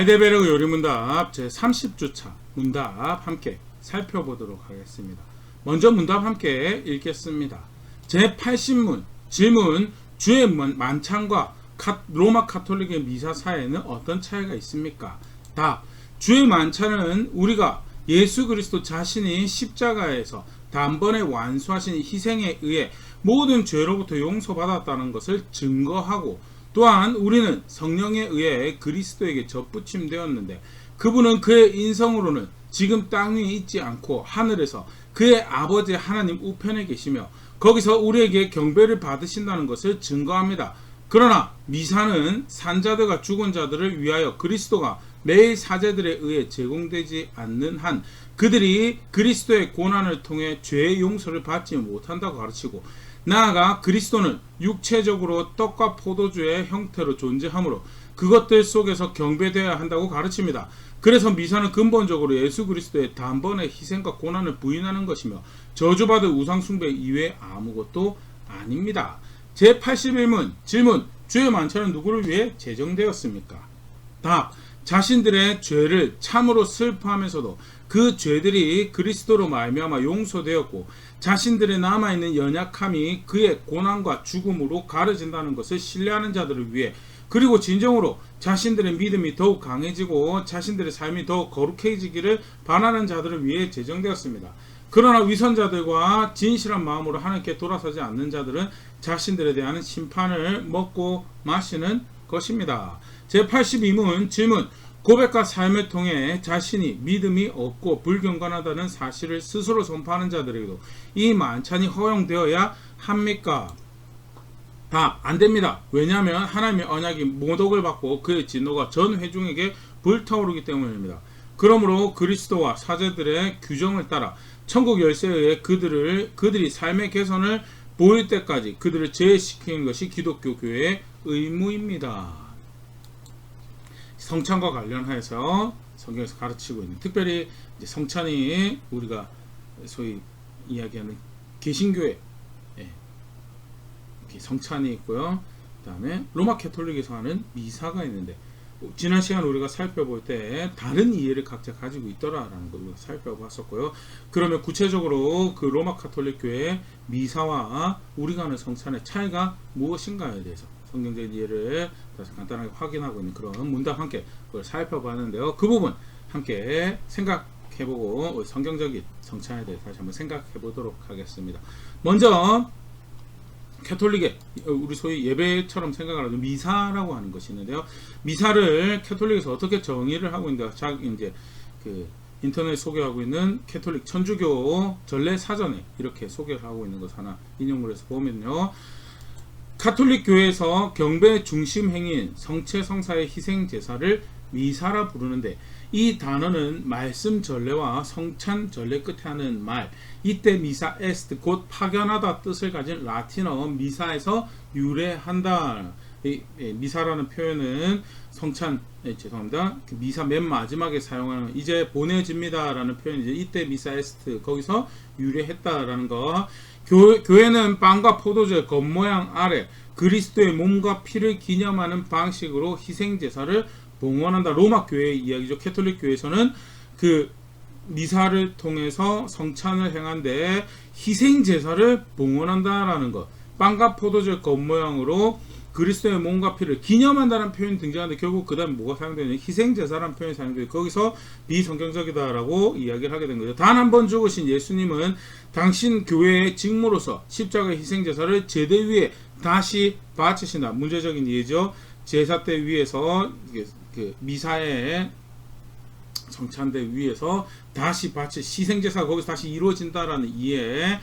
하이데베르그 요리문답 제30주차 문답 함께 살펴보도록 하겠습니다. 먼저 문답 함께 읽겠습니다. 제80문 질문: 주의 만찬과 로마 카톨릭의 미사 사이에는 어떤 차이가 있습니까? 답: 주의 만찬은 우리가 예수 그리스도 자신이 십자가에서 단번에 완수하신 희생에 의해 모든 죄로부터 용서받았다는 것을 증거하고, 또한 우리는 성령에 의해 그리스도에게 접붙임되었는데 그분은 그의 인성으로는 지금 땅 위에 있지 않고 하늘에서 그의 아버지 하나님 우편에 계시며 거기서 우리에게 경배를 받으신다는 것을 증거합니다. 그러나 미사는 산자들과 죽은 자들을 위하여 그리스도가 매일 사제들에 의해 제공되지 않는 한 그들이 그리스도의 고난을 통해 죄의 용서를 받지 못한다고 가르치고, 나아가 그리스도는 육체적으로 떡과 포도주의 형태로 존재하므로 그것들 속에서 경배되어야 한다고 가르칩니다. 그래서 미사는 근본적으로 예수 그리스도의 단번에 희생과 고난을 부인하는 것이며 저주받을 우상숭배 이외에 아무것도 아닙니다. 제81문 질문: 주의 만찬은 누구를 위해 제정되었습니까? 답: 자신들의 죄를 참으로 슬퍼하면서도 그 죄들이 그리스도로 말미암아 용서되었고 자신들의 남아있는 연약함이 그의 고난과 죽음으로 가려진다는 것을 신뢰하는 자들을 위해, 그리고 진정으로 자신들의 믿음이 더욱 강해지고 자신들의 삶이 더욱 거룩해지기를 바라는 자들을 위해 제정되었습니다. 그러나 위선자들과 진실한 마음으로 하나님께 돌아서지 않는 자들은 자신들에 대한 심판을 먹고 마시는 것입니다. 제82문 질문: 고백과 삶을 통해 자신이 믿음이 없고 불경건하다는 사실을 스스로 선포하는 자들에게도 이 만찬이 허용되어야 합니까? 답: 안됩니다. 왜냐하면 하나님의 언약이 모독을 받고 그의 진노가 전 회중에게 불타오르기 때문입니다. 그러므로 그리스도와 사제들의 규정을 따라 천국 열쇠에 의해 그들이 삶의 개선을 보일 때까지 그들을 제외시키는 것이 기독교 교회의 의무입니다. 성찬과 관련해서 성경에서 가르치고 있는, 특별히 이제 성찬이 우리가 소위 이야기하는 개신교회 성찬이 있고요. 그 다음에 로마 캐톨릭에서 하는 미사가 있는데, 지난 시간 우리가 살펴볼 때 다른 이해를 각자 가지고 있더라라는 걸 우리가 살펴봤었고요. 그러면 구체적으로 그 로마 카톨릭 교회의 미사와 우리가 하는 성찬의 차이가 무엇인가에 대해서 성경적인 이해를 다시 간단하게 확인하고 있는 그런 문답 함께 그걸 살펴봤는데요. 그 부분 함께 생각해보고 성경적인 성찬에 대해 다시 한번 생각해보도록 하겠습니다. 먼저 캐톨릭의 우리 소위 예배처럼 생각하는 미사라고 하는 것이 있는데요. 미사를 캐톨릭에서 어떻게 정의를 하고 있는가? 이제 그 인터넷 소개하고 있는 캐톨릭 천주교 전례 사전에 이렇게 소개를 하고 있는 것 하나 인용을 해서 보면요. 가톨릭 교회에서 경배 중심 행위인 성체 성사의 희생 제사를 미사라 부르는데, 이 단어는 말씀 전례와 성찬 전례 끝에 하는 말, 이때 미사 에스트 곧 파견하다 뜻을 가진 라틴어 미사에서 유래한다. 미사라는 표현은 성찬 죄송합니다. 미사 맨 마지막에 사용하는 이제 보내집니다 라는 표현이죠. 이때 미사 에스트 거기서 유래했다라는 거. 교회는 빵과 포도주의 겉모양 아래 그리스도의 몸과 피를 기념하는 방식으로 희생제사를 봉헌한다. 로마 교회의 이야기죠. 캐톨릭 교회에서는 그 미사를 통해서 성찬을 행한데 희생제사를 봉헌한다라는 것, 빵과 포도주의 겉모양으로 그리스도의 몸과 피를 기념한다는 표현이 등장하는데 결국 그 다음에 뭐가 사용되냐, 희생제사라는 표현이 사용되고 거기서 비성경적이다라고 이야기를 하게 된 거죠. 단 한 번 죽으신 예수님은 당신 교회의 직무로서 십자가의 희생제사를 제대 위에 다시 바치신다. 문제적인 이해죠. 제사 때 위에서 그 미사의 성찬대 위에서 다시 바칠 희생제사가 거기서 다시 이루어진다라는 이해.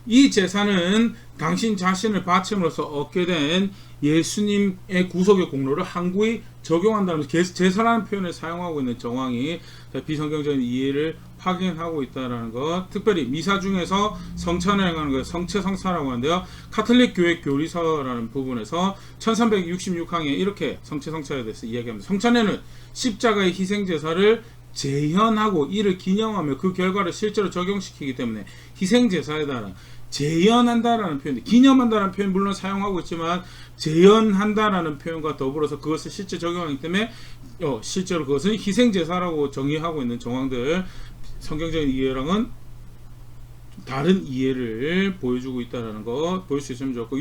이 제사는 당신 자신을 바침으로써 얻게 된 예수님의 구속의 공로를 항구히 적용한다는 제사라는 표현을 사용하고 있는 정황이 비성경적인 이해를 확인하고 있다는 것. 특별히 미사 중에서 성찬을 행하는 것, 성체성사라고 하는데요. 카톨릭 교회 교리서라는 부분에서 1366항에 이렇게 성체성사에 대해서 이야기합니다. 성찬에는 십자가의 희생제사를 재현하고 이를 기념하며 그 결과를 실제로 적용시키기 때문에 희생제사에다가 재현한다라는 표현, 기념한다라는 표현 물론 사용하고 있지만 재현한다라는 표현과 더불어서 그것을 실제 적용하기 때문에 실제로 그것은 희생제사라고 정의하고 있는 정황들, 성경적인 이해랑은 다른 이해를 보여주고 있다는 거 볼 수 있으면 좋고,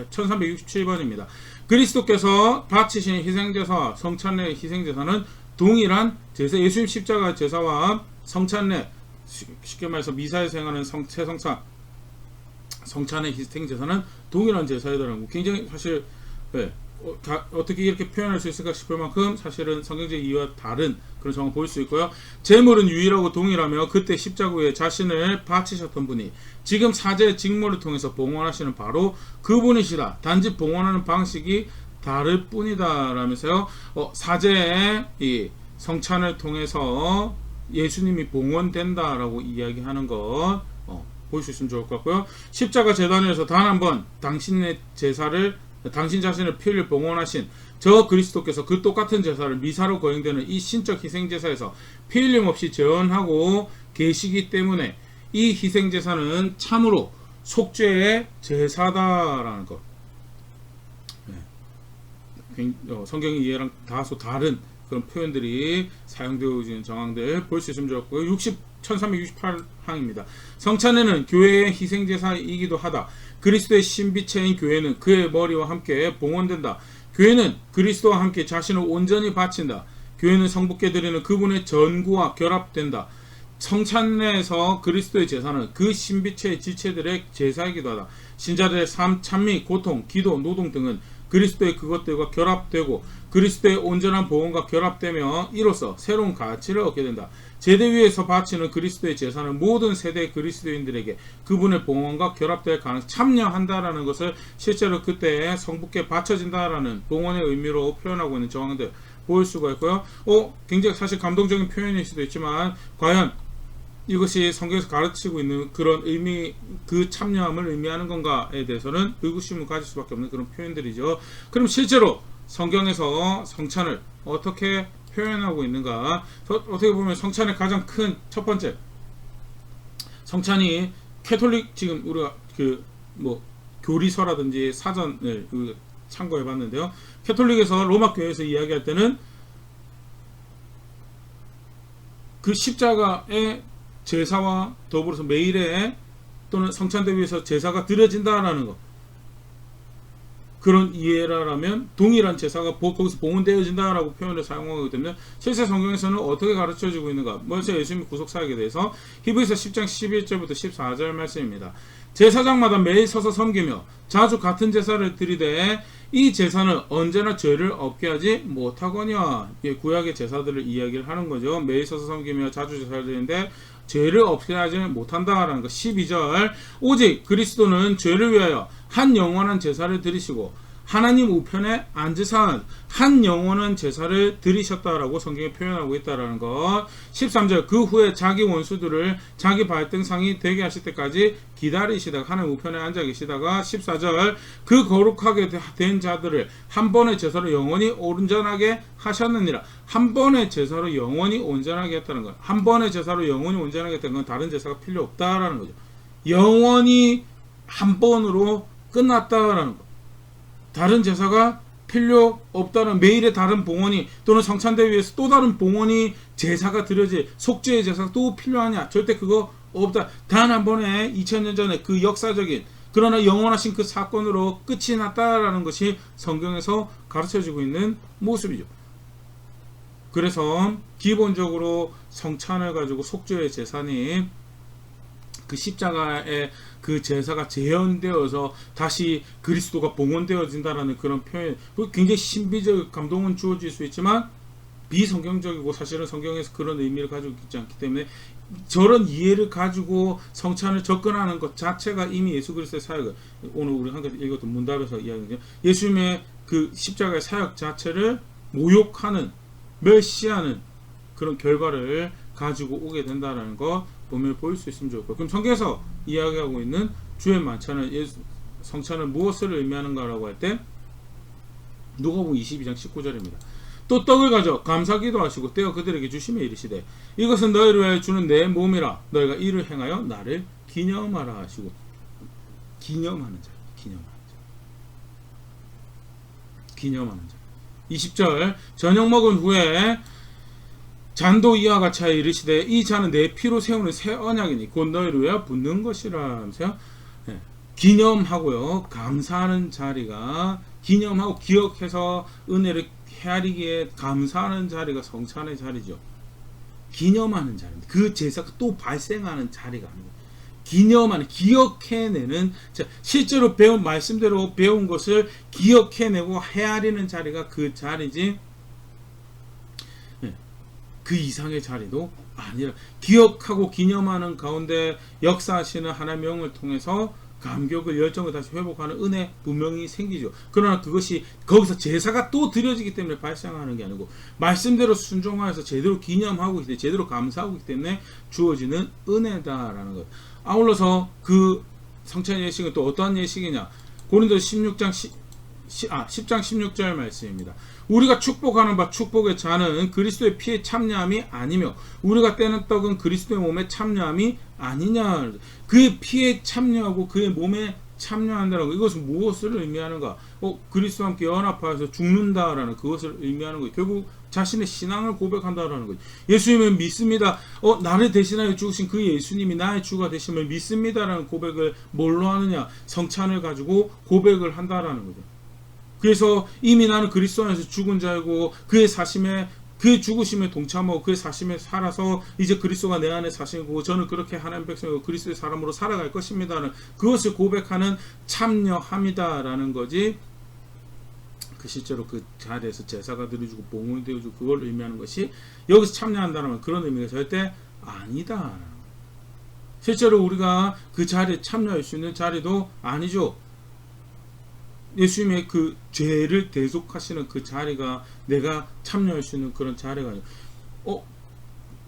1367번입니다. 그리스도께서 바치신 희생제사와 성찬례 희생제사는 동일한 제사, 예수님 십자가 제사와 성찬례, 쉽게 말해서 미사에서 행하는 세성사, 성찬의 희생제사는 동일한 제사이다라는 거, 굉장히 사실 어떻게 이렇게 표현할 수 있을까 싶을 만큼 사실은 성경적 이해와 다른 그런 정황을 볼 수 있고요. 제물은 유일하고 동일하며 그때 십자가에 자신을 바치셨던 분이 지금 사제의 직무를 통해서 봉헌하시는 바로 그분이시다. 단지 봉헌하는 방식이 다를 뿐이다 라면서요, 사제의 이 성찬을 통해서 예수님이 봉헌된다라고 이야기하는 것 볼 수 있으면 좋을 것 같고요. 십자가 제단에서 단 한 번 당신의 제사를, 당신 자신을 피 흘려 봉헌하신 저 그리스도께서 그 똑같은 제사를 미사로 거행되는 이 신적 희생제사에서 피 흘림 없이 재현하고 계시기 때문에 이 희생제사는 참으로 속죄의 제사다라는 것. 성경의 이해랑 다소 다른 그런 표현들이 사용되어지는 정황들 볼 수 있으면 좋겠고요. 1368항입니다. 성찬에는 교회의 희생제사이기도 하다. 그리스도의 신비체인 교회는 그의 머리와 함께 봉헌된다. 교회는 그리스도와 함께 자신을 온전히 바친다. 교회는 성부께 드리는 그분의 전구와 결합된다. 성찬례에서 그리스도의 제사는 그 신비체의 지체들의 제사이기도 하다. 신자들의 삶, 찬미, 고통, 기도, 노동 등은 그리스도의 그것들과 결합되고 그리스도의 온전한 보험과 결합되며 이로써 새로운 가치를 얻게 된다. 제대 위에서 바치는 그리스도의 제사는 모든 세대의 그리스도인들에게 그분의 봉헌과 결합될 가능성, 참여한다라는 것을 실제로 그때 성부께 바쳐진다라는 봉헌의 의미로 표현하고 있는 정황들 볼 수가 있고요. 굉장히 사실 감동적인 표현일 수도 있지만 과연 이것이 성경에서 가르치고 있는 그런 의미, 그 참여함을 의미하는 건가에 대해서는 의구심을 가질 수밖에 없는 그런 표현들이죠. 그럼 실제로 성경에서 성찬을 어떻게 표현하고 있는가? 어떻게 보면 성찬의 가장 큰 첫 번째, 성찬이 캐톨릭, 지금 우리가 교리서라든지 사전을 참고해 봤는데요. 캐톨릭에서 로마 교회에서 이야기할 때는 그 십자가의 제사와 더불어서 매일에 또는 성찬대 위에서 제사가 드려진다라는 것, 그런 이해라면 동일한 제사가 거기서 봉헌되어진다라고 표현을 사용하기 때문에 실제 성경에서는 어떻게 가르쳐주고 있는가? 먼저 예수님의 구속사역에 대해서 히브리서 10장 11절부터 14절 말씀입니다. 제사장마다 매일 서서 섬기며 자주 같은 제사를 드리되 이 제사는 언제나 죄를 없게 하지 못하거니와, 구약의 제사들을 이야기를 하는 거죠. 매일 서서 섬기며 자주 제사를 드리는데 죄를 없게 하지 못한다라는 것. 12절, 오직 그리스도는 죄를 위하여 한 영원한 제사를 드리시고 하나님 우편에 앉으사 한 영원한 제사를 드리셨다라고 성경에 표현하고 있다라는 것. 13절, 그 후에 자기 원수들을 자기 발등상이 되게 하실 때까지 기다리시다가 하나님 우편에 앉아 계시다가 14절, 그 거룩하게 된 자들을 한 번의 제사로 영원히 온전하게 하셨느니라. 한 번의 제사로 영원히 온전하게 했다는 것. 한 번의 제사로 영원히 온전하게 했다는 건 다른 제사가 필요 없다라는 거죠. 영원히 한 번으로 끝났다라는 것. 다른 제사가 필요 없다는, 매일의 다른 봉헌이 또는 성찬대 위에서 또 다른 봉헌이 제사가 드려질 속죄의 제사가 또 필요하냐? 절대 그거 없다. 단 한 번에 2000년 전에 그 역사적인 그러나 영원하신 그 사건으로 끝이 났다라는 것이 성경에서 가르쳐주고 있는 모습이죠. 그래서 기본적으로 성찬을 가지고 속죄의 제사니 그 십자가의 그 제사가 재현되어서 다시 그리스도가 봉헌되어진다라는 그런 표현, 굉장히 신비적 감동은 주어질 수 있지만 비성경적이고 사실은 성경에서 그런 의미를 가지고 있지 않기 때문에 저런 이해를 가지고 성찬을 접근하는 것 자체가 이미 예수 그리스도의 사역을, 오늘 우리 한 가지 읽었던 문답에서 이야기하는 예수님의 그 십자가의 사역 자체를 모욕하는, 멸시하는 그런 결과를 가지고 오게 된다는 거 보면 보일 수 있으면 좋겠고, 그럼 성경에서 이야기하고 있는 주의 만찬은, 성찬은 무엇을 의미하는가라고 할 때 누가복음 22장 19절입니다. 또 떡을 가져 감사기도 하시고 떼어 그들에게 주시며 이르시되 이것은 너희를 위하여 주는 내 몸이라 너희가 이를 행하여 나를 기념하라 하시고. 기념하는 자, 기념하는 자. 20절 저녁 먹은 후에 잔도 이와 같이 하여 이르시되 이 잔은 내 피로 세우는 새 언약이니 곧 너희를 위하여 붓는 것이라 하면서요. 예, 기념하고요. 감사하는 자리가 기념하고 기억해서 은혜를 헤아리기에 감사하는 자리가 성찬의 자리죠. 기념하는 자리입니다. 그 제사가 또 발생하는 자리가 아니고 기념하는, 기억해내는, 실제로 배운 말씀대로 배운 것을 기억해내고 헤아리는 자리가 그 자리지 그 이상의 자리도 아니라, 기억하고 기념하는 가운데 역사하시는 하나님의 영을 통해서 감격을, 열정을 다시 회복하는 은혜 분명히 생기죠. 그러나 그것이 거기서 제사가 또 드려지기 때문에 발생하는 게 아니고 말씀대로 순종하여서 제대로 기념하고 있기 때문에, 제대로 감사하고 있기 때문에 주어지는 은혜다라는 것. 아울러서 그 성찬 예식은 또 어떠한 예식이냐, 고린도서 10장 16절 말씀입니다. 우리가 축복하는 바 축복의 잔은 그리스도의 피에 참여함이 아니며 우리가 떼는 떡은 그리스도의 몸에 참여함이 아니냐. 그의 피에 참여하고 그의 몸에 참여한다는 것, 이것은 무엇을 의미하는가? 그리스도와 함께 연합하여서 죽는다라는 그것을 의미하는 거예요. 결국 자신의 신앙을 고백한다라는 거예요. 예수님을 믿습니다. 나를 대신하여 죽으신 그 예수님이 나의 주가 되심을 믿습니다라는 고백을 뭘로 하느냐? 성찬을 가지고 고백을 한다라는 거죠. 그래서 이미 나는 그리스도 안에서 죽은 자이고 그의 사심에, 그의 죽으심에 동참하고 그의 사심에 살아서 이제 그리스도가 내 안에 사시고 저는 그렇게 하나님 백성이고 그리스도의 사람으로 살아갈 것입니다는 그것을 고백하는 참여함이다라는 거지, 그 실제로 그 자리에서 제사가 드려주고 봉헌이 되어주고 그걸 의미하는 것이 여기서 참여한다는 그런 의미가 절대 아니다. 실제로 우리가 그 자리에 참여할 수 있는 자리도 아니죠. 예수님의 그 죄를 대속하시는 그 자리가 내가 참여할 수 있는 그런 자리가 아니에요.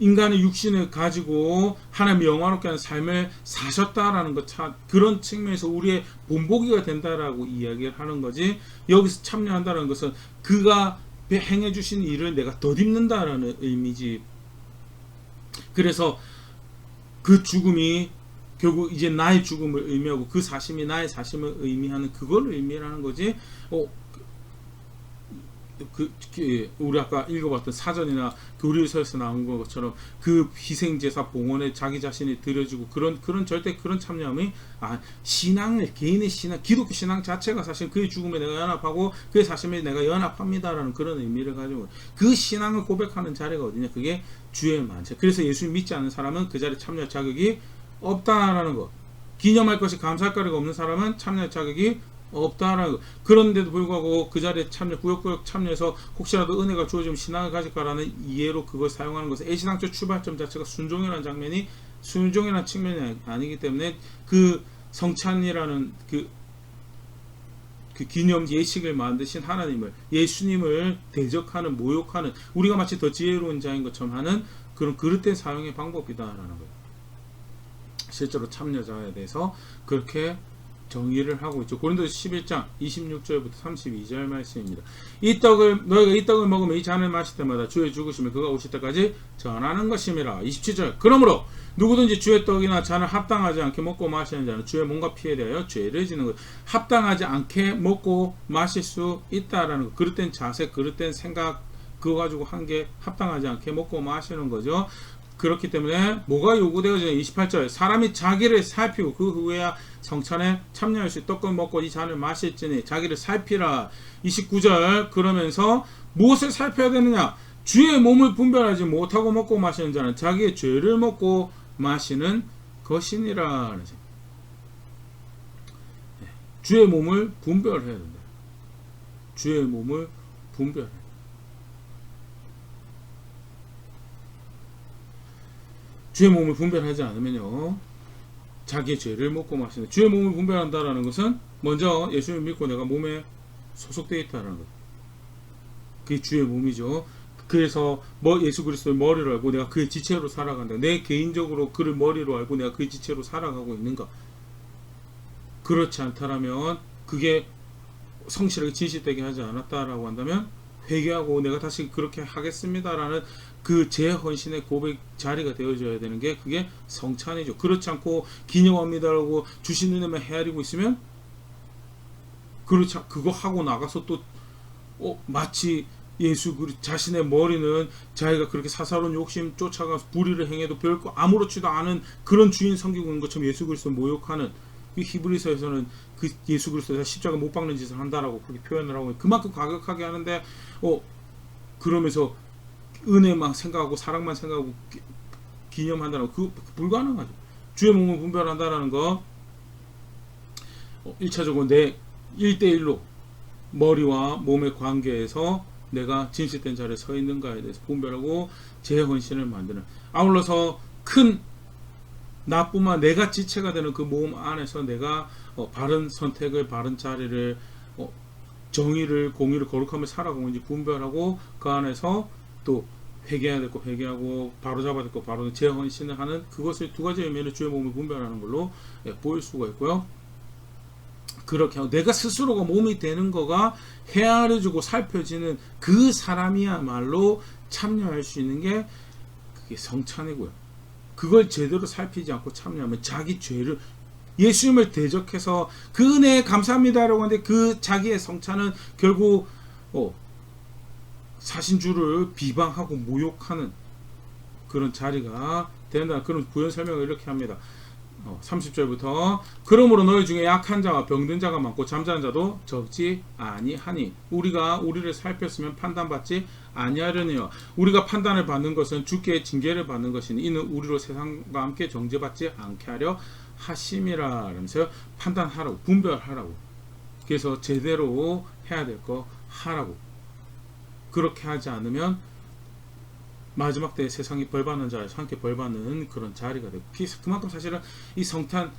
인간의 육신을 가지고 하나님 영화롭게 하는 삶을 사셨다라는 것, 그런 측면에서 우리의 본보기가 된다라고 이야기를 하는 거지, 여기서 참여한다는 것은 그가 행해 주신 일을 내가 덧입는다라는 의미지. 그래서 그 죽음이 결국 이제 나의 죽음을 의미하고 그 사심이 나의 사심을 의미하는 그걸 의미하는 거지. 우리 아까 읽어봤던 사전이나 교리서에서 나온 것처럼 그 희생제사 봉헌에 자기 자신이 드려지고 그런 절대 그런 참여함이 신앙을, 개인의 신앙, 기독교 신앙 자체가 사실 그의 죽음에 내가 연합하고 그의 사심에 내가 연합합니다라는 그런 의미를 가지고 그 신앙을 고백하는 자리가 어디냐? 그게 주의 만찬. 그래서 예수 믿지 않는 사람은 그 자리에 참여할 자격이 없다라는 것. 기념할 것이 감사할 거리가 없는 사람은 참여할 자격이 없다라는 것. 그런데도 불구하고 그 자리에 구역구역 참여해서 혹시라도 은혜가 주어지면 신앙을 가질까라는 이해로 그걸 사용하는 것은 애신앙적 출발점 자체가 순종이라는 측면이 아니기 때문에 그 성찬이라는 그 기념 예식을 만드신 하나님을, 예수님을 대적하는, 모욕하는, 우리가 마치 더 지혜로운 자인 것처럼 하는 그런 그릇된 사용의 방법이다라는 거예요. 실제로 참여자에 대해서 그렇게 정의를 하고 있죠. 고린도서 11장 26절부터 32절 말씀입니다. 너희가 이 떡을 먹으면 이 잔을 마실 때마다 주의 죽으심을 그가 오실 때까지 전하는 것임이라. 27절 그러므로 누구든지 주의 떡이나 잔을 합당하지 않게 먹고 마시는 자는 주의 몸과 피에 대하여 죄를 지는 것. 합당하지 않게 먹고 마실 수 있다라는 것. 그릇된 자세, 그릇된 생각, 그거 가지고 한 게 합당하지 않게 먹고 마시는 거죠. 그렇기 때문에 뭐가 요구되어지냐? 28절 사람이 자기를 살피고 그 후에야 성찬에 참여할 수 떡을 먹고 이 잔을 마실지니 자기를 살피라. 29절 그러면서 무엇을 살펴야 되느냐? 주의 몸을 분별하지 못하고 먹고 마시는 자는 자기의 죄를 먹고 마시는 것이니라. 주의 몸을 분별해야 된다. 주의 몸을 분별해야 된다. 주의 몸을 분별하지 않으면요, 자기의 죄를 먹고 마시는. 주의 몸을 분별한다라는 것은 먼저 예수님을 믿고 내가 몸에 소속되어 있다는 것. 그게 주의 몸이죠. 그래서 예수 그리스도의 머리로 알고 내가 그의 지체로 살아간다. 내 개인적으로 그를 머리로 알고 내가 그의 지체로 살아가고 있는가. 그렇지 않다라면, 그게 성실하게 진실되게 하지 않았다라고 한다면 회개하고 내가 다시 그렇게 하겠습니다라는 그 재헌신의 고백 자리가 되어줘야 되는 게 그게 성찬이죠. 그렇지 않고 기념합니다라고 주신 은혜만 헤아리고 있으면, 그거 하고 나가서 또 마치 예수 자신의 머리는 자기가 그렇게 사사로운 욕심 쫓아가서 불의를 행해도 별거 아무렇지도 않은 그런 주인 섬기고 있는 것처럼 예수 그리스도 모욕하는, 그 히브리서에서는 그 예수 그리스도에서 십자가 못 박는 짓을 한다라고 그렇게 표현을 하고 그만큼 과격하게 하는데 그러면서 은혜만 생각하고 사랑만 생각하고 기념한다는 거, 그 불가능하죠. 주의 몸을 분별한다라는 거 1차적으로 내 1대1로 머리와 몸의 관계에서 내가 진실된 자리에 서 있는가에 대해서 분별하고 제 헌신을 만드는, 아울러서 큰 나뿐만 내가 지체가 되는 그 모험 안에서 내가 바른 선택을, 바른 자리를, 정의를, 공의를, 거룩함을 살아가고 있는지 분별하고 그 안에서 또 회개해야 될 거 회개하고 바로잡아야 될 거 바로 재헌신을 하는, 그것을 두 가지 의미로 주의 몸을 분별하는 걸로 보일 수가 있고요. 그렇게 하고 내가 스스로가 몸이 되는 거가 헤아려주고 살펴지는 그 사람이야말로 참여할 수 있는 게 그게 성찬이고요. 그걸 제대로 살피지 않고 참여하면 자기 죄를, 예수님을 대적해서 그 은혜에 감사합니다라고 하는데 그 자기의 성찬은 결국 사신주를 비방하고 모욕하는 그런 자리가 된다. 그런 부연 설명을 이렇게 합니다. 30절부터 그러므로 너희 중에 약한 자와 병든 자가 많고 잠자는 자도 적지 아니하니 우리가 우리를 살폈으면 판단받지 아니하려니와 우리가 판단을 받는 것은 주께 징계를 받는 것이니 이는 우리로 세상과 함께 정죄받지 않게 하려 하심이라. 하면서 판단하라고, 분별하라고, 그래서 제대로 해야 될 거 하라고. 그렇게 하지 않으면 마지막 때에 세상이 벌받는 자에서 함께 벌받는 그런 자리가 되고, 그만큼 사실은 이 성탄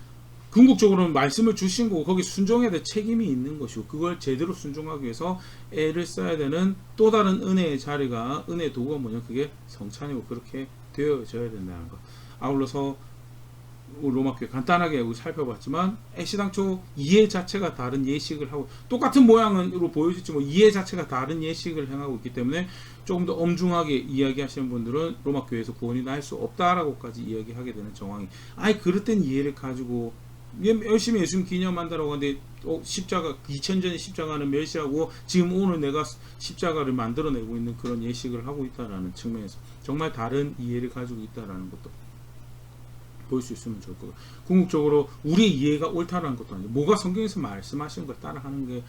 궁극적으로는 말씀을 주신 거고 거기 순종해야 될 책임이 있는 것이고 그걸 제대로 순종하기 위해서 애를 써야 되는 또 다른 은혜의 자리가, 은혜의 도구가 뭐냐, 그게 성찬이고 그렇게 되어져야 된다는 것. 아울러서 로마교회 간단하게 우리 살펴봤지만 애시당초 이해 자체가 다른 예식을 하고 똑같은 모양으로 보여질지 뭐 이해 자체가 다른 예식을 행하고 있기 때문에 조금 더 엄중하게 이야기하시는 분들은 로마교회에서 구원이 날 수 없다라고까지 이야기하게 되는 정황이, 아예 그릇된 이해를 가지고 열심히 예수님 기념한다라고 하는데 십자가 2000전의 십자가는 멸시하고 지금 오늘 내가 십자가를 만들어내고 있는 그런 예식을 하고 있다라는 측면에서 정말 다른 이해를 가지고 있다라는 것도 볼 수 있으면 좋을 거고, 궁극적으로 우리의 이해가 옳다라는 것도 아니고 뭐가 성경에서 말씀하시는 걸 따라하는 게,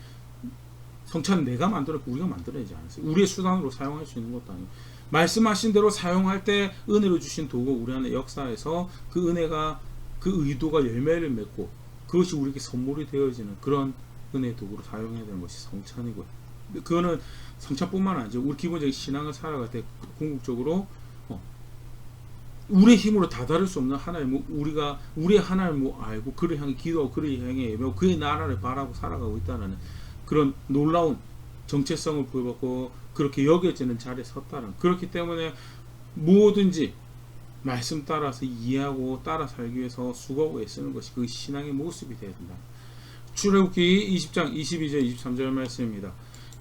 성찬은 내가 만들었고 우리가 만들어야지 않았어요. 우리의 수단으로 사용할 수 있는 것도 아니고 말씀하신 대로 사용할 때 은혜로 주신 도구 우리 안에 역사에서 그 은혜가, 그 의도가 열매를 맺고 그것이 우리에게 선물이 되어지는 그런 은혜의 도구로 사용해야 되는 것이 성찬이고요. 그거는 성찬뿐만 아니죠. 우리 기본적인 신앙을 살아갈 때 궁극적으로 우리의 힘으로 다다를 수 없는 하나님, 우리가 우리의 하나님을 알고 그를 향해 기도하고 그를 향해 예배하고 그의 나라를 바라고 살아가고 있다는 그런 놀라운 정체성을 보여받고 그렇게 여겨지는 자리에 섰다는, 그렇기 때문에 뭐든지 말씀 따라서 이해하고 따라 살기 위해서 수고하고 애쓰는 것이 그 신앙의 모습이 되어야 된다. 출애굽기 20장 22절 23절 말씀입니다.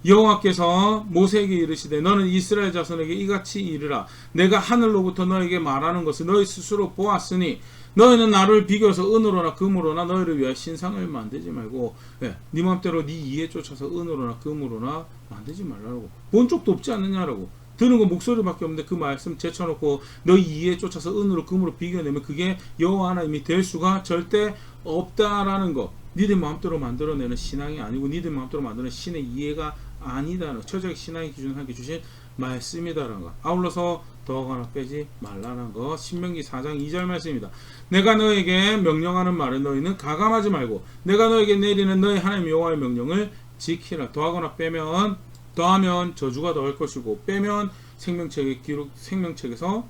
여호와께서 모세에게 이르시되 너는 이스라엘 자손에게 이같이 이르라. 내가 하늘로부터 너에게 말하는 것을 너희 스스로 보았으니 너희는 나를 비교해서 은으로나 금으로나 너희를 위하여 신상을 만들지 말고, 네 맘대로 네 이해 쫓아서 은으로나 금으로나 만들지 말라고. 본 적도 없지 않느냐라고. 들은 건 목소리밖에 없는데 그 말씀 제쳐놓고 너희 이해 쫓아서 은으로 금으로 비교내면 그게 여호와 하나님이 될 수가 절대 없다라는 거. 니들 마음대로 만들어내는 신앙이 아니고 니들 마음대로 만드는 신의 이해가 아니다라는, 처자의 신앙의 기준을 함께 주신 말씀이다라는 거. 아울러서 더하거나 빼지 말라는 거. 신명기 4장 2절 말씀입니다. 내가 너에게 명령하는 말을 너희는 가감하지 말고 내가 너에게 내리는 너희 하나님 여호와의 명령을 지키라. 더하거나 빼면, 더하면 저주가 더할 것이고 빼면 생명책의 기록, 생명책에서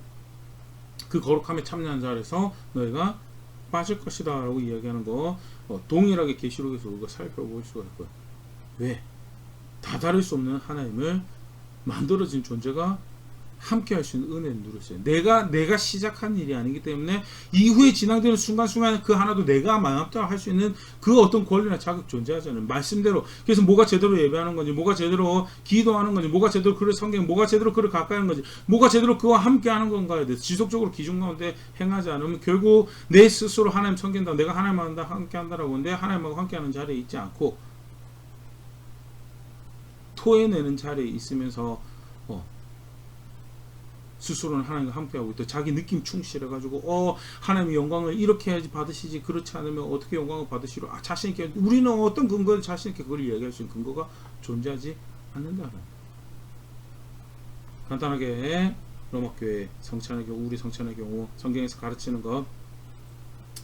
그 거룩함에 참여한 자에서 너희가 빠질 것이다 라고 이야기하는 거 동일하게 계시록에서 우리가 살펴볼 수가 있고요. 왜? 다다를 수 없는 하나님을 만들어진 존재가 함께 할 수 있는 은혜를 누렸어요. 내가 시작한 일이 아니기 때문에 이후에 진행되는 순간순간 그 하나도 내가 마음대로 할 수 있는 그 어떤 권리나 자격 존재하잖아요. 말씀대로. 그래서 뭐가 제대로 예배하는 건지, 뭐가 제대로 기도하는 건지, 뭐가 제대로 그를 섬기는, 뭐가 제대로 그를 가까이 하는 건지, 뭐가 제대로 그와 함께 하는 건가에 대해서 지속적으로 기준 가운데 행하지 않으면 결국 내 스스로 하나님 섬긴다, 내가 하나님하고 함께 한다라고 하는데 하나님하고 함께 하는 자리에 있지 않고 토해내는 자리에 있으면서 스스로는 하나님과 함께하고 있다. 자기 느낌 충실해가지고 하나님의 영광을 이렇게 해야지 받으시지, 그렇지 않으면 어떻게 영광을 받으시로 자신있게, 우리는 어떤 근거를 자신있게 그걸 이야기할 수 있는 근거가 존재하지 않는다는, 간단하게 로마교회 성찬의 경우, 우리 성찬의 경우 성경에서 가르치는 것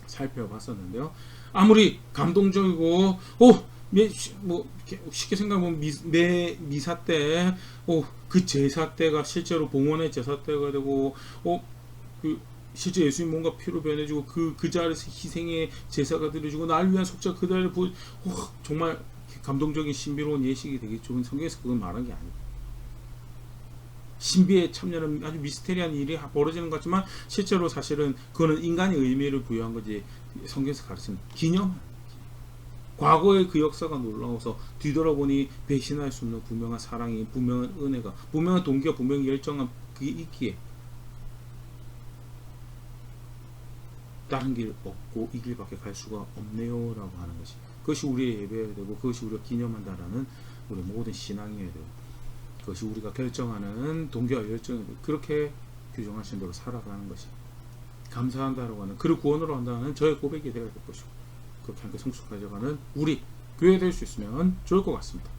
살펴봤었는데요. 아무리 감동적이고 뭐 쉽게 생각하면 미사 때 그 제사 때가 실제로 봉헌의 제사 때가 되고 그 실제 예수님 뭔가 피로 변해지고 그 자리에서 희생의 제사가 드려지고 날 위한 속죄 그 자리를 정말 감동적인 신비로운 예식이 되겠죠. 성경에서 그건 말한 게 아니에요. 신비에 참여하는 아주 미스테리한 일이 벌어지는 것 같지만 실제로 사실은 그거는 인간의 의미를 부여한 거지, 성경에서 가르치는 기념, 과거의 그 역사가 놀라워서 뒤돌아보니 배신할 수 없는 분명한 사랑이, 분명한 은혜가, 분명한 동기가, 분명히 열정한 그게 있기에 다른 길 없고 이 길밖에 갈 수가 없네요 라고 하는 것이, 그것이 우리의 예배여야 되고 그것이 우리가 기념한다라는 우리 모든 신앙이어야 되고 그것이 우리가 결정하는 동기와 열정이, 그렇게 규정하신 대로 살아가는 것이 감사한다라고 하는, 그를 구원으로 한다는 저의 고백이 되어야 될 것이고, 그렇게 함께 성숙해져가는 우리 교회 될 수 있으면 좋을 것 같습니다.